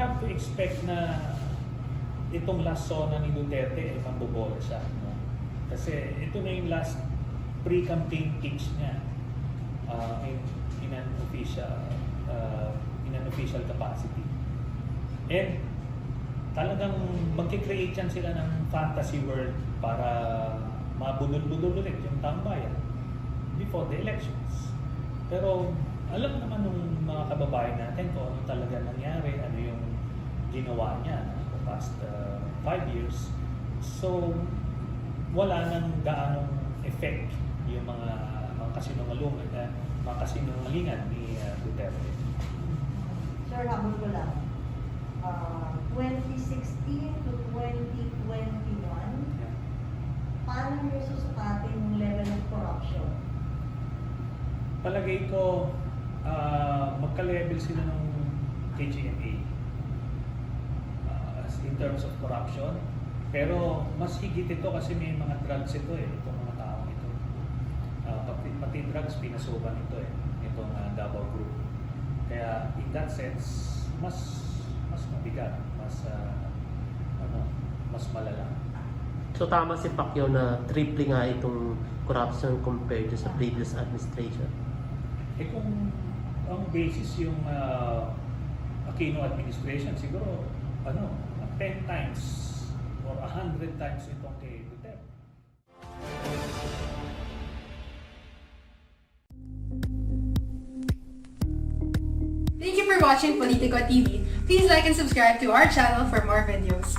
have to expect na itong last zona ni Duterte ay mambobola siya. No? Kasi ito na yung last pre-campaign pitch niya in an official capacity. And talagang magkikreate yan sila ng fantasy world para mabunol-bunol ulit yung tambayan before the elections. Pero alam naman ng mga kababayan natin kung ano talaga nangyari, ano yung ginawa niya the past 5 years. So wala nang gaanong effect yung mga kasinungalingan ni Duterte. Sir, habol ko lang. 2016 to 2021, paano niyo susukatin yung level of corruption? Palagay ko, magka-level sila ng GMA in terms of corruption. Pero mas higit ito kasi may mga drugs ito itong mga taong ito. Pati drugs pinasukan ito itong Davao Group. Kaya in that sense, mas mabigat, mas malala. So tama si Pacquiao na triple nga itong corruption compared to sa previous administration. Kung ang basis yung Aquino administration, siguro 10 times or 100 times itong kay Duterte. Thank you for watching Politico TV. Please like and subscribe to our channel for more videos.